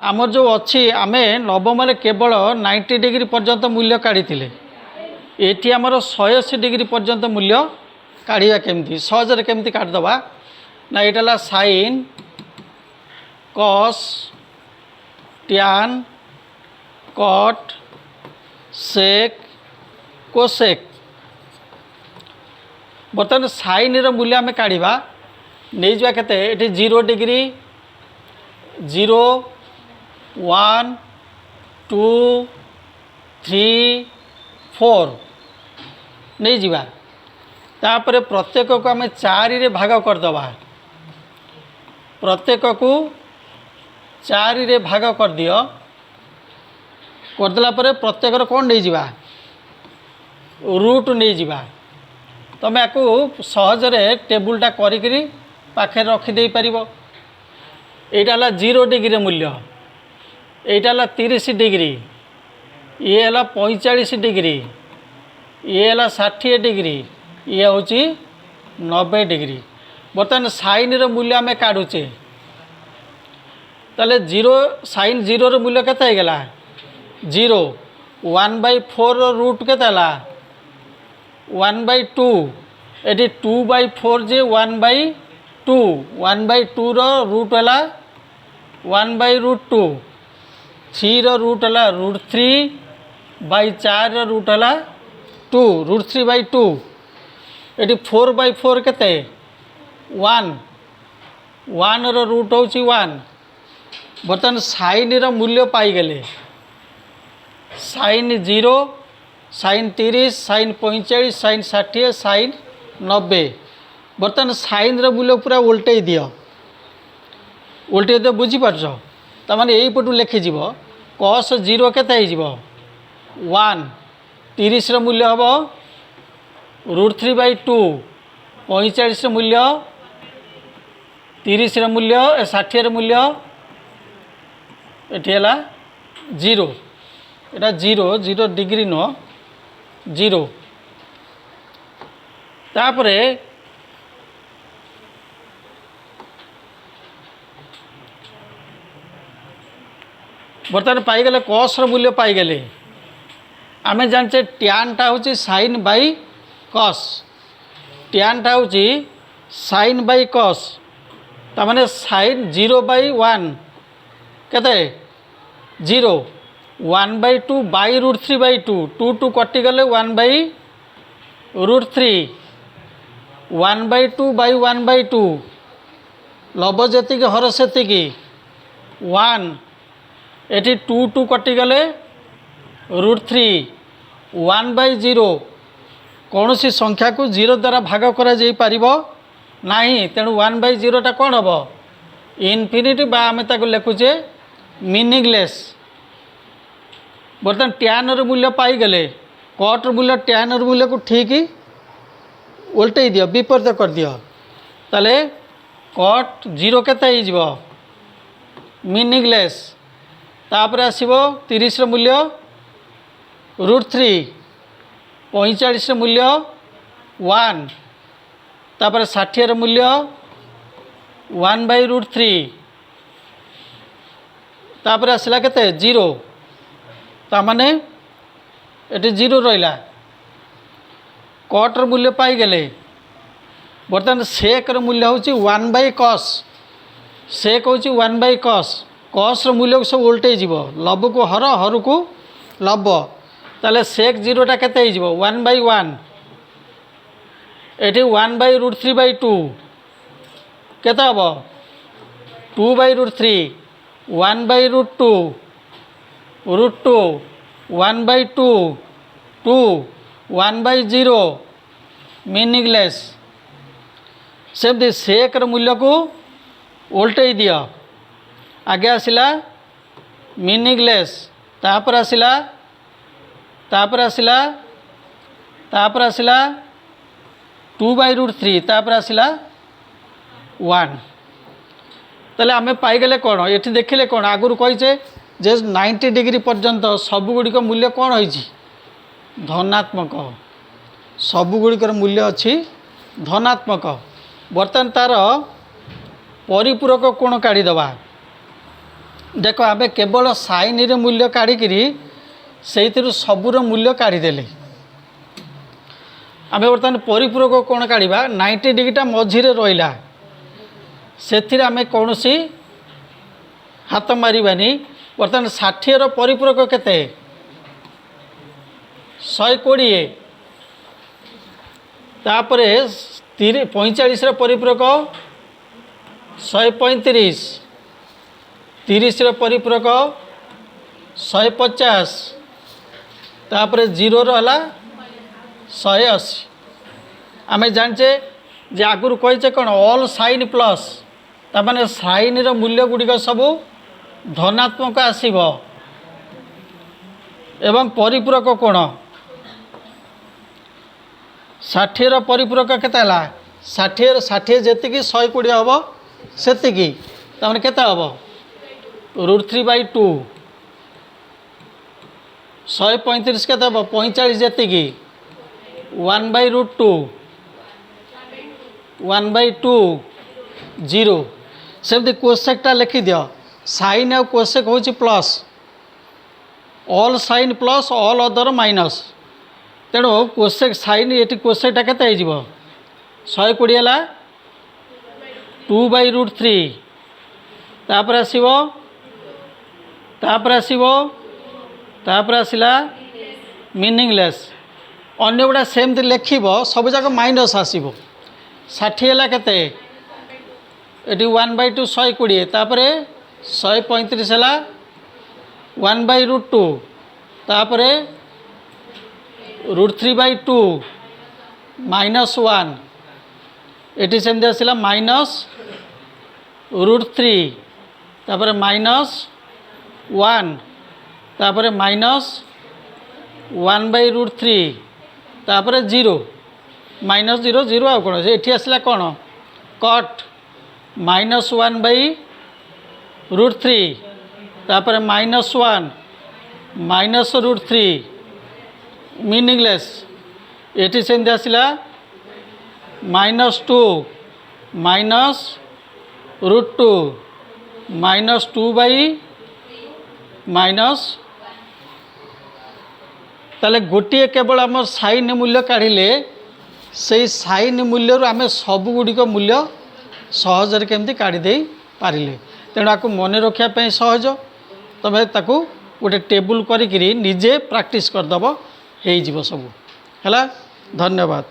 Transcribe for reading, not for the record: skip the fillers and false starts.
आमर जो अच्छी आम नवम केवल 90 डिग्री पर्यंत मूल्य काढ़ी ये आमर 180 डिग्री पर्यंत मूल्य काढ़ा केमती सहजरे केमती काढ़ीदबा ना यहाँ sine cos tan cot sec cosec. बर्तमान साइन मूल्य आम काढ़ा नहीं जा के 0 डिग्री 0 1 2 3 4 नहीं जीवा तापर प्रत्येक को आम 4 रे भाग करदबा प्रत्येक को 4 रे भाग कर दियो करदेला पर प्रत्येक कौन नहीं जीवा रूट नहीं जीवा तमें आपको सहजरे टेबुलटा करी पाखे रखिदे पारिबो। एटा ला 0 डिग्री मूल्य एटा ला 30 डिग्री ये है 45 डिग्री ये है 60 डिग्री ये हूँ 90 डिग्री। बर्तमान साइन रो मूल्य आम काढ़ुचे ताले 0 साइन 0 रो मूल्य केते गला 0 1/4 रूट केते 1/2 ये 2/4 जे 1/2 1/2 रो रूट है 1/√2 3 रो रूट है √3/4 रो रूट है 2 √3/2 ये 4/4 केते 1 1 रो रूट हूँ 1। बर्तमान साइन रो मूल्य पाईगले sine 0 sine 30 sine 45 sine 60 sine 90। बर्तमान साइन रो मूल्य पूरा उल्टे दियो उल्टे दियो बुझीपार तमाने यही पटू लिखिज कस 0 केते 1 30 रो मूल्य हम √3/2 45 रो मूल्य 30 रो मूल्य 60 रो मूल्य ये 0 एटा 0 डिग्री नुह 0 तापरे बर्तमान पाईगले कस मूल्य पाईगले आम जाने टैनटा हूँ साइन बाई कस टैनटा हूँ साइन बाई कस तामाने साइन 0/1 केते 0 1/2 बाई √3/2 2 2 कटिगले 1/√3 1/2 बाई 1/2 लभ जी हर से 1 एटी 2 2 कटिगले √3 1/0 कौन सी संख्या को 0 द्वारा भाग करा जाई परिबो नाही तेणु 1/0 टा कौन हम इनफिनिटी बा आम लिखुचे मीनिंगलेस। बर्तमान टैन रो मूल्य पाईगले कट रो मूल्य टैन रो मूल्य को ठीक उल्टे दियो विपरीत कर दियो ताले कट 0 केते मीनिंगलेस तापर आसीबो 30 रो मूल्य √3 45 रो मूल्य 1 तापर 60 रो मूल्य 1/√3 तापर आसला केते 0 तामाने ये 0 रहा कटर मूल्य पाईगले। बर्तमान सेक मूल्य हूँ 1/cos सेक हूँ 1/cos कस मूल्य को सब उल्टे लब को हर हर को लब ताले सेक 0 टा केते 1/1 ये 1/√3/2 केते हम 2/√3 1/√2 √2 1/2 2 1/0 मीनिंगलेस। सेमती सेक मूल्य को उल्टे दियो आगे आसला मीनिंगलेस तापर आसला 2/√3 तापर आसला 1 ताले आमे पाईगले कौन ये देखिले कौन आगुरी कहीचे जे 90 डिग्री पर्यंत सबुगुड़िक मूल्य कौन होइछि धनात्मक सबुगुड़िकर मूल्य अच्छी धनात्मक। बर्तमान तार परिपूरक कोण काढ़ीदबा देख आम केवल साइन मूल्य काढ़ी से सबूर मूल्य काढ़ीदे आम बर्तमान परिपूरक कौन काढ़ा 90 डिग्रीटा मझीरे रहा से आम कौन हाथ मारानी बर्तमान 60 परिपूरक केते 120 तापर 45 परिपूरक 135 30 परिपूरक 150 तापर 0 रहा 180 आम जाचे जे आगुरी कहीचे कौन ऑल साइन प्लस ताने साइन मूल्य गुड़िक सब धनात्मक आसब एवं परिपूरक कोण 60 परिपूरक केते 60 जी 120 हम से केते हम √3/2 135 केते हम 45 जी 1/√2 1/2 0 सेमती कोसेकटा लिखि दियो साइन आ कोसेक होची plus all sine plus all other minus तेणु कोसेक साइन ये कोसेकटा केते 120 है 2/√3 तापर आसला मीनिंगलेस अन्य गुड़ा सेमती लिख सब जाक माइनस आसब 60 है केते ये 1/2 120 तापर 135 है 1/√2 तापर √3/2 -1 ये सेमती आसला -√3 तापर -1 तापर -1/√3 तापर 0 -0 0 आ कौन ये आसला कौन कट -1/√3 तापर -1 -√3 मीनिंगलेस ये सेमती आसला -2 -√2 -2/- ताले गोटे केवल आम साइन मूल्य काढ़िले से साइन मूल्य आम सबुगुड़िक मूल्य सहजरे केमती काढ़ी पारिले तेणु आपको मन रखापी सहज तुम्हें ताकू गोटे टेबुल करी निजे प्रैक्टिस करदेव हो सब है। धन्यवाद।